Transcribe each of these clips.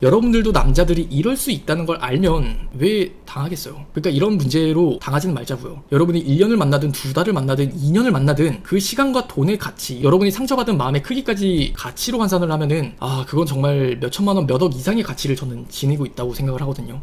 여러분들도 남자들이 이럴 수 있다는 걸 알면 왜 당하겠어요? 그러니까 이런 문제로 당하지는 말자고요. 여러분이 1년을 만나든 2달을 만나든 2년을 만나든 그 시간과 돈의 가치, 여러분이 상처받은 마음의 크기까지 가치로 환산을 하면은 그건 정말 몇 천만 원, 몇 억 이상의 가치를 저는 지니고 있다고 생각을 하거든요.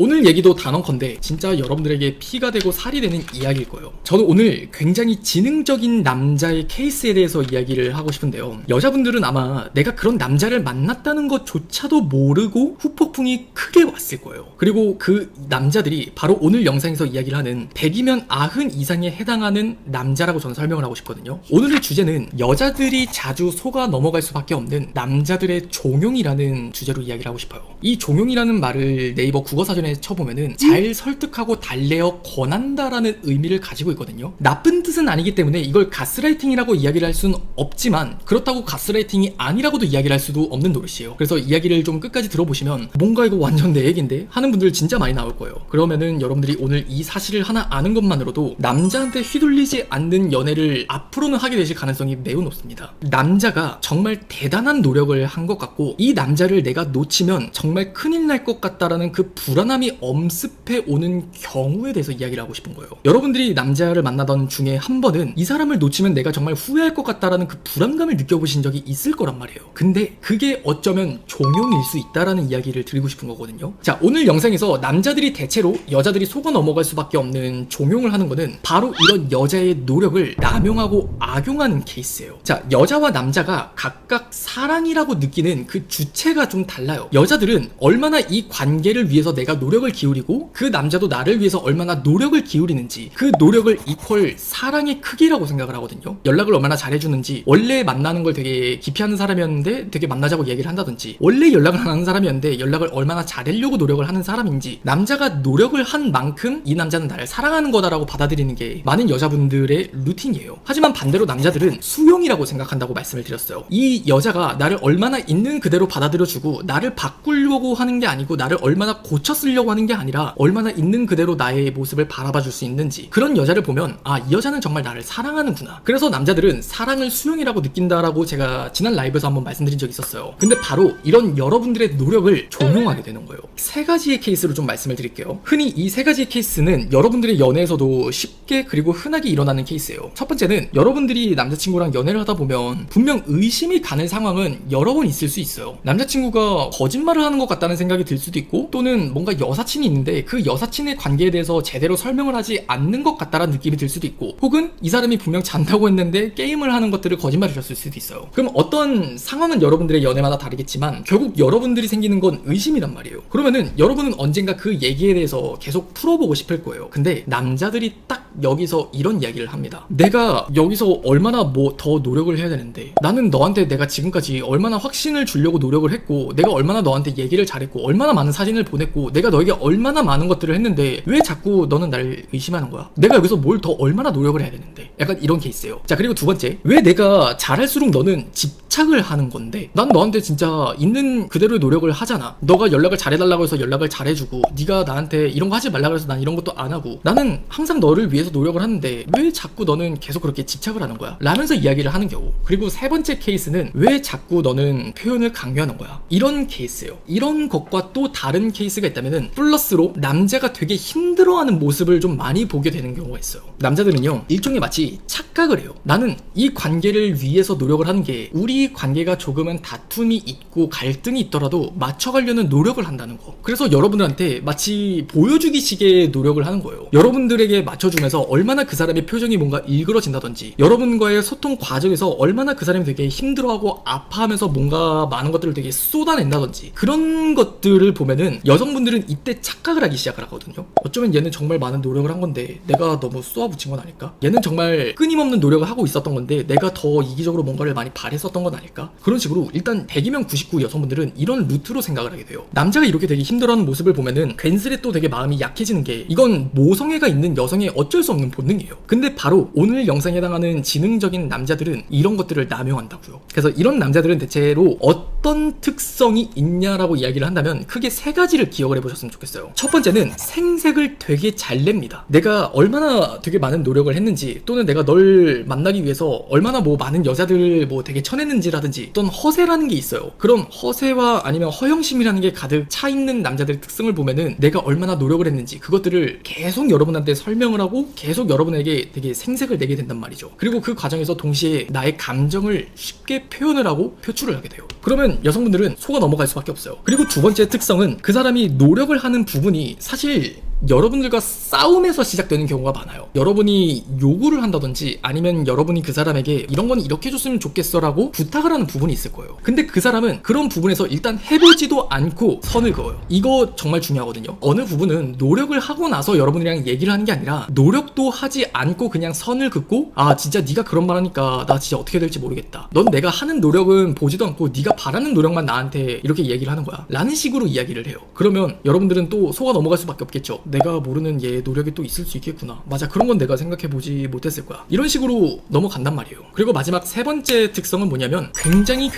오늘 얘기도 단언컨대 진짜 여러분들에게 피가 되고 살이 되는 이야기일 거예요. 저는 오늘 굉장히 지능적인 남자의 케이스에 대해서 이야기를 하고 싶은데요. 여자분들은 아마 내가 그런 남자를 만났다는 것조차도 모르고 후폭풍이 크게 왔을 거예요. 그리고 그 남자들이 바로 오늘 영상에서 이야기를 하는 100이면 90 이상에 해당하는 남자라고 저는 설명을 하고 싶거든요. 오늘의 주제는 여자들이 자주 속아 넘어갈 수밖에 없는 남자들의 종용이라는 주제로 이야기를 하고 싶어요. 이 종용이라는 말을 네이버 국어사전에 쳐보면은 잘 설득하고 달래어 권한다라는 의미를 가지고 있거든요. 나쁜 뜻은 아니기 때문에 이걸 가스라이팅이라고 이야기를 할 수는 없지만 그렇다고 가스라이팅이 아니라고도 이야기를 할 수도 없는 노릇이에요. 그래서 이야기를 좀 끝까지 들어보시면 뭔가 이거 완전 내 얘긴데 하는 분들 진짜 많이 나올 거예요. 그러면은 여러분들이 오늘 이 사실을 하나 아는 것만으로도 남자한테 휘둘리지 않는 연애를 앞으로는 하게 되실 가능성이 매우 높습니다. 남자가 정말 대단한 노력을 한 것 같고 이 남자를 내가 놓치면 정말 큰일 날 것 같다라는 그 불안함이 엄습해 오는 경우에 대해서 이야기를 하고 싶은 거예요. 여러분들이 남자를 만나던 중에 한 번은 이 사람을 놓치면 내가 정말 후회할 것 같다라는 그 불안감을 느껴보신 적이 있을 거란 말이에요. 근데 그게 어쩌면 종용일 수 있다라는 이야기를 드리고 싶은 거거든요. 자, 오늘 영상에서 남자들이 대체로 여자들이 속아 넘어갈 수밖에 없는 종용을 하는 거는 바로 이런 여자의 노력을 남용하고 악용하는 케이스예요. 자, 여자와 남자가 각각 사랑이라고 느끼는 그 주체가 좀 달라요. 여자들은 얼마나 이 관계를 위해서 내가 노력을 기울이고 그 남자도 나를 위해서 얼마나 노력을 기울이는지 그 노력을 이퀄 사랑의 크기라고 생각을 하거든요. 연락을 얼마나 잘해주는지, 원래 만나는 걸 되게 기피하는 사람이었는데 되게 만나자고 얘기를 한다든지, 원래 연락을 안 하는 사람이었는데 연락을 얼마나 잘하려고 노력을 하는 사람인지, 남자가 노력을 한 만큼 이 남자는 나를 사랑하는 거다라고 받아들이는 게 많은 여자분들의 루틴이에요. 하지만 반대로 남자들은 수용이라고 생각한다고 말씀을 드렸어요. 이 여자가 나를 얼마나 있는 그대로 받아들여주고 나를 바꾸려고 하는 게 아니고 나를 얼마나 고쳐 쓰려고 하는 게 아니라 얼마나 있는 그대로 나의 모습을 바라봐 줄 수 있는지, 그런 여자를 보면 이 여자는 정말 나를 사랑하는구나. 그래서 남자들은 사랑을 수용이라고 느낀다라고 제가 지난 라이브에서 한번 말씀드린 적이 있었어요. 근데 바로 이런 여러분들의 노력을 종용하게 되는 거예요. 세 가지의 케이스로 좀 말씀을 드릴게요. 흔히 이 세 가지의 케이스는 여러분들의 연애에서도 쉽게 그리고 흔하게 일어나는 케이스예요. 첫 번째는 여러분들이 남자친구랑 연애를 하다 보면 분명 의심이 가는 상황은 여러 번 있을 수 있어요. 남자친구가 거짓말을 하는 것 같다는 생각이 들 수도 있고, 또는 뭔가 여사친이 있는데 그 여사친의 관계에 대해서 제대로 설명을 하지 않는 것 같다라는 느낌이 들 수도 있고, 혹은 이 사람이 분명 잔다고 했는데 게임을 하는 것들을 거짓말이었을 수도 있어요. 그럼 어떤 상황은 여러분들의 연애마다 다르겠지만 결국 여러분들이 생기는 건 의심이란 말이에요. 그러면은 여러분은 언젠가 그 얘기에 대해서 계속 풀어보고 싶을 거예요. 근데 남자들이 딱 여기서 이런 이야기를 합니다. 내가 여기서 얼마나 뭐 더 노력을 해야 되는데, 나는 너한테 내가 지금까지 얼마나 확신을 주려고 노력을 했고, 내가 얼마나 너한테 얘기를 잘했고, 얼마나 많은 사진을 보냈고, 내가 너에게 얼마나 많은 것들을 했는데 왜 자꾸 너는 나를 의심하는 거야? 내가 여기서 뭘 더 얼마나 노력을 해야 되는데? 약간 이런 케이스예요. 자, 그리고 두 번째, 왜 내가 잘할수록 너는 집착을 하는 건데, 난 너한테 진짜 있는 그대로의 노력을 하잖아. 너가 연락을 잘해달라고 해서 연락을 잘해주고, 네가 나한테 이런 거 하지 말라고 해서 난 이런 것도 안 하고, 나는 항상 너를 위해서 노력을 하는데 왜 자꾸 너는 계속 그렇게 집착을 하는 거야? 라면서 이야기를 하는 경우. 그리고 세 번째 케이스는 왜 자꾸 너는 표현을 강요하는 거야? 이런 케이스예요. 이런 것과 또 다른 케이스가 있다면은 플러스로 남자가 되게 힘들어하는 모습을 좀 많이 보게 되는 경우가 있어요. 남자들은요, 일종의 마치 착각을 해요. 나는 이 관계를 위해서 노력을 하는 게, 우리 관계가 조금은 다툼이 있고 갈등이 있더라도 맞춰가려는 노력을 한다는 거. 그래서 여러분들한테 마치 보여주기식의 노력을 하는 거예요. 여러분들에게 맞춰주면서 얼마나 그 사람의 표정이 뭔가 일그러진다든지, 여러분과의 소통 과정에서 얼마나 그 사람이 되게 힘들어하고 아파하면서 뭔가 많은 것들을 되게 쏟아낸다든지, 그런 것들을 보면은 여성분들은 이때 착각을 하기 시작을 하거든요. 어쩌면 얘는 정말 많은 노력을 한 건데 내가 너무 쏘아붙인 건 아닐까? 얘는 정말 끊임없는 노력을 하고 있었던 건데 내가 더 이기적으로 뭔가를 많이 바랬었던 건 아닐까? 그런 식으로 일단 100이면 99 여성분들은 이런 루트로 생각을 하게 돼요. 남자가 이렇게 되게 힘들어하는 모습을 보면은 괜스레 또 되게 마음이 약해지는 게, 이건 모성애가 있는 여성의 어쩔 수 없는 본능이에요. 근데 바로 오늘 영상에 해당하는 지능적인 남자들은 이런 것들을 남용한다고요. 그래서 이런 남자들은 대체로 어떤 특성이 있냐라고 이야기를 한다면 크게 세 가지를 기억을 해보셨으면 좋겠어요. 첫 번째는 생색을 되게 잘 냅니다. 내가 얼마나 되게 많은 노력을 했는지, 또는 내가 널 만나기 위해서 얼마나 뭐 많은 여자들 뭐 되게 쳐냈는지 컨피던스라든지 어떤 허세라는 게 있어요. 그런 허세와 아니면 허영심이라는 게 가득 차 있는 남자들의 특성을 보면은 내가 얼마나 노력을 했는지 그것들을 계속 여러분한테 설명을 하고 계속 여러분에게 되게 생색을 내게 된단 말이죠. 그리고 그 과정에서 동시에 나의 감정을 쉽게 표현을 하고 표출을 하게 돼요. 그러면 여성분들은 속아 넘어갈 수밖에 없어요. 그리고 두 번째 특성은 그 사람이 노력을 하는 부분이 사실 여러분들과 싸움에서 시작되는 경우가 많아요. 여러분이 요구를 한다든지 아니면 여러분이 그 사람에게 이런 건 이렇게 해줬으면 좋겠어 라고 부탁을 하는 부분이 있을 거예요. 근데 그 사람은 그런 부분에서 일단 해보지도 않고 선을 그어요. 이거 정말 중요하거든요. 어느 부분은 노력을 하고 나서 여러분이랑 얘기를 하는 게 아니라 노력도 하지 않고 그냥 선을 긋고 아 진짜 네가 그런 말 하니까 나 진짜 어떻게 될지 모르겠다. 넌 내가 하는 노력은 보지도 않고 네가 바라는 노력만 나한테 이렇게 얘기를 하는 거야 라는 식으로 이야기를 해요. 그러면 여러분들은 또 속아 넘어갈 수밖에 없겠죠. 내가 모르는 얘 노력이 또 있을 수 있겠구나. 맞아, 그런 건 내가 생각해보지 못했을 거야. 이런 식으로 넘어간단 말이에요. 그리고 마지막 세 번째 특성은 뭐냐면 굉장히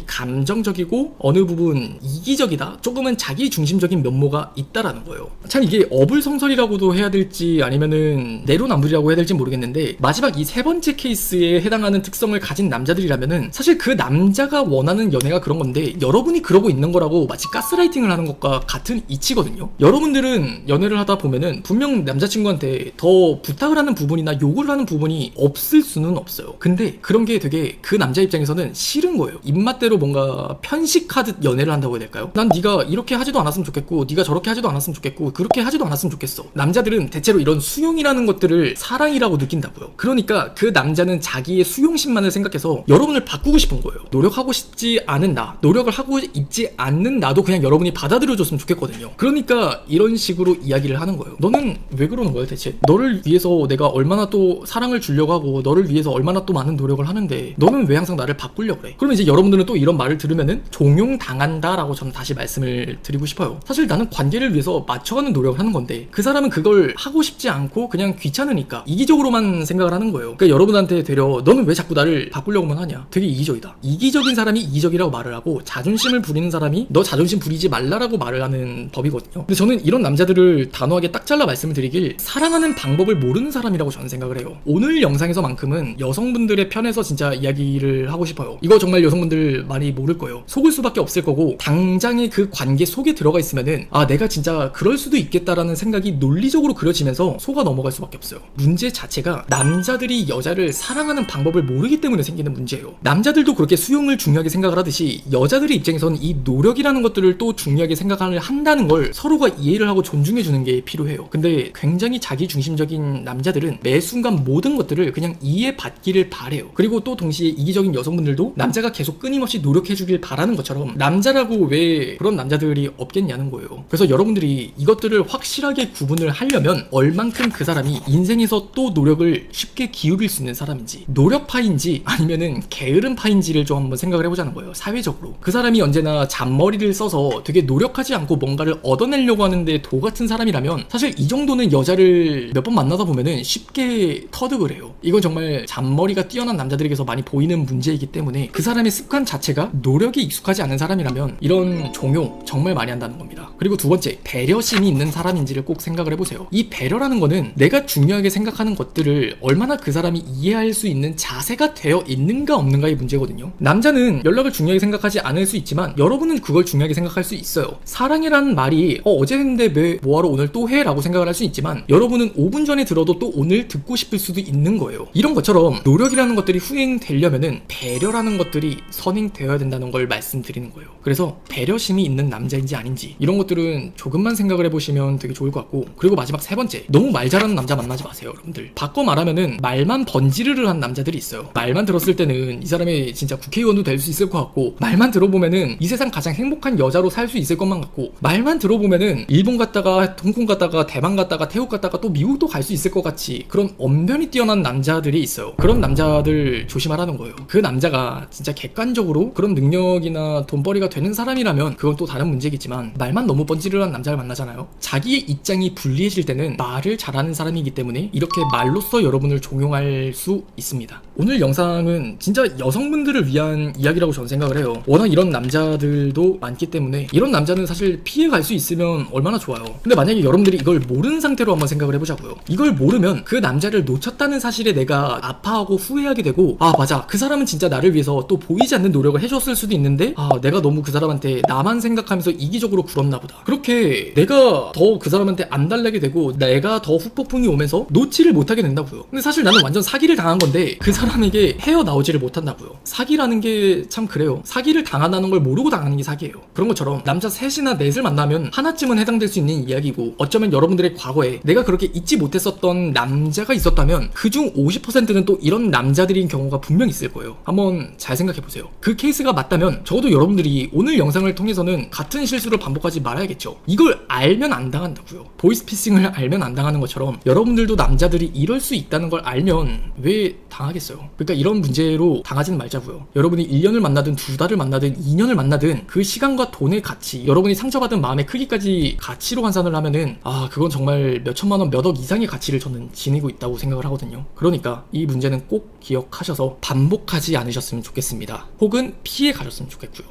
감정적이고 어느 부분 이기적이다, 조금은 자기 중심적인 면모가 있다라는 거예요. 참 이게 어불성설이라고도 해야 될지 아니면은 내로남불이라고 해야 될지 모르겠는데 마지막 이 세 번째 케이스에 해당하는 특성을 가진 남자들이라면은 사실 그 남자가 원하는 연애가 그런 건데 여러분이 그러고 있는 거라고 마치 가스라이팅을 하는 것과 같은 이치거든요. 여러분들은 연애를 하다 보면은 분명 남자친구한테 더 부탁을 하는 부분이나 요구를 하는 부분이 없을 수는 없어요. 근데 그런 게 되게 그 남자 입장에서는 싫은 거예요. 입맛대로 뭔가 편식하듯 연애를 한다고 해야 될까요? 난 네가 이렇게 하지도 않았으면 좋겠고 네가 저렇게 하지도 않았으면 좋겠고 그렇게 하지도 않았으면 좋겠어. 남자들은 대체로 이런 수용이라는 것들을 사랑이라고 느낀다고요. 그러니까 그 남자는 자기의 수용심만을 생각해서 여러분을 바꾸고 싶은 거예요. 노력하고 싶지 않은 나, 노력을 하고 있지 않는 나도 그냥 여러분이 받아들여줬으면 좋겠거든요. 그러니까 이런 식으로 이야기를 하는 거예요. 너는 왜 그러는 거야 대체? 너를 위해서 내가 얼마나 또 사랑을 주려고 하고 너를 위해서 얼마나 또 많은 노력을 하는데 너는 왜 항상 나를 바꾸려고 그래? 그러면 이제 여러분들은 또 이런 말을 들으면은 종용당한다라고 저는 다시 말씀을 드리고 싶어요. 사실 나는 관계를 위해서 맞춰가는 노력을 하는 건데 그 사람은 그걸 하고 싶지 않고 그냥 귀찮으니까 이기적으로만 생각을 하는 거예요. 그러니까 여러분한테 되려 너는 왜 자꾸 나를 바꾸려고만 하냐? 되게 이기적이다. 이기적인 사람이 이기적이라고 말을 하고 자존심을 부리는 사람이 너 자존심 부리지 말라라고 말을 하는 법이거든요. 근데 저는 이런 남자들을 단호하게 딱 잘라 말씀을 드리길 사랑하는 방법을 모르는 사람이라고 저는 생각을 해요. 오늘 영상에서만큼은 여성분들의 편에서 진짜 이야기를 하고 싶어요. 이거 정말 여성분들 많이 모를 거예요. 속을 수밖에 없을 거고 당장의 그 관계 속에 들어가 있으면은 아 내가 진짜 그럴 수도 있겠다라는 생각이 논리적으로 그려지면서 속아 넘어갈 수밖에 없어요. 문제 자체가 남자들이 여자를 사랑하는 방법을 모르기 때문에 생기는 문제예요. 남자들도 그렇게 수용을 중요하게 생각을 하듯이 여자들의 입장에서는 이 노력이라는 것들을 또 중요하게 생각을 한다는 걸 서로가 이해를 하고 존중해주는 게 필요해요. 근데 굉장히 자기 중심적인 남자들은 매 순간 모든 것들을 그냥 이해받기를 바래요. 그리고 또 동시에 이기적인 여성분들도 남자가 계속 끊임없이 노력해주길 바라는 것처럼 남자라고 왜 그런 남자들이 없겠냐는 거예요. 그래서 여러분들이 이것들을 확실하게 구분을 하려면 얼만큼 그 사람이 인생에서 또 노력을 쉽게 기울일 수 있는 사람인지 노력파인지 아니면은 게으름파인지를 좀 한번 생각을 해보자는 거예요. 사회적으로 그 사람이 언제나 잔머리를 써서 되게 노력하지 않고 뭔가를 얻어내려고 하는데 도 같은 사람이라면 사실 이 정도는 여자를 몇 번 만나다 보면은 쉽게 터득을 해요. 이건 정말 잔머리가 뛰어난 남자들에게서 많이 보이는 문제이기 때문에 그 사람의 습관 자체가 노력이 익숙하지 않은 사람이라면 이런 종용 정말 많이 한다는 겁니다. 그리고 두 번째, 배려심이 있는 사람인지를 꼭 생각을 해보세요. 이 배려라는 거는 내가 중요하게 생각하는 것들을 얼마나 그 사람이 이해할 수 있는 자세가 되어 있는가 없는가의 문제거든요. 남자는 연락을 중요하게 생각하지 않을 수 있지만 여러분은 그걸 중요하게 생각할 수 있어요. 사랑이라는 말이 어제 했는데 왜 뭐하러 오늘 또 해? 라고 생각을 할 수 있지만 여러분은 5분 전에 들어도 또 오늘 듣고 싶을 수도 있는 거예요. 이런 것처럼 노력이라는 것들이 후행되려면은 배려라는 것들이 선행되어야 된다는 걸 말씀드리는 거예요. 그래서 배려심이 있는 남자인지 아닌지 이런 것들은 조금만 생각을 해보시면 되게 좋을 것 같고, 그리고 마지막 세 번째, 너무 말 잘하는 남자 만나지 마세요. 여러분들 바꿔 말하면은 말만 번지르르 한 남자들이 있어요. 말만 들었을 때는 이 사람이 진짜 국회의원도 될 수 있을 것 같고, 말만 들어보면은 이 세상 가장 행복한 여자로 살 수 있을 것만 같고, 말만 들어보면은 일본 갔다가 홍콩 갔다가 대만 갔다가 태국 갔다가 또 미국도 갈 수 있을 것 같이 그런 언변이 뛰어난 남자들이 있어요. 그런 남자들 조심하라는 거예요. 그 남자가 진짜 객관적으로 그런 능력이나 돈벌이가 되는 사람이라면 그건 또 다른 문제겠지만, 말만 너무 번지르르한 남자를 만나잖아요. 자기의 입장이 불리해질 때는 말을 잘하는 사람이기 때문에 이렇게 말로써 여러분을 종용할 수 있습니다. 오늘 영상은 진짜 여성분들을 위한 이야기라고 저는 생각을 해요. 워낙 이런 남자들도 많기 때문에 이런 남자는 사실 피해갈 수 있으면 얼마나 좋아요. 근데 만약에 여러분들이 이걸 모르는 상태로 한번 생각을 해보자고요. 이걸 모르면 그 남자를 놓쳤다는 사실에 내가 아파하고 후회하게 되고, 아 맞아, 그 사람은 진짜 나를 위해서 또 보이지 않는 노력을 해줬을 수도 있는데, 아 내가 너무 그 사람한테 나만 생각하면서 이기적으로 굴었나 보다. 그렇게 내가 더 그 사람한테 안 달래게 되고 내가 더 후폭풍이 오면서 놓지를 못하게 된다고요. 근데 사실 나는 완전 사기를 당한 건데 그 사람에게 헤어나오지를 못한다고요. 사기라는 게 참 그래요. 사기를 당한다는 걸 모르고 당하는 게 사기예요. 그런 것처럼 남자 셋이나 넷을 만나면 하나쯤은 해당될 수 있는 이야기고, 어쩌면 여러분들의 과거에 내가 그렇게 잊지 못했었던 남자가 있었다면 그중 50%는 또 이런 남자들인 경우가 분명 있을 거예요. 한번 잘 생각해보세요. 그 케이스가 맞다면 적어도 여러분들이 오늘 영상을 통해서는 같은 실수를 반복하지 말아야겠죠. 이걸 알면 안 당한다고요. 보이스피싱을 알면 안 당하는 것처럼 여러분들도 남자들이 이럴 수 있다는 걸 알면 왜 당하겠어요. 그러니까 이런 문제로 당하지는 말자고요. 여러분이 1년을 만나든 2달을 만나든 2년을 만나든 그 시간과 돈의 가치, 여러분이 상처받은 마음의 크기까지 가치로 환산을 하면은 그건 정말 몇 천만 원, 몇 억 이상의 가치를 저는 지니고 있다고 생각을 하거든요. 그러니까 이 문제는 꼭 기억하셔서 반복하지 않으셨으면 좋겠습니다. 혹은 피해 가셨으면 좋겠고요.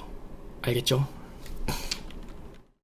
알겠죠?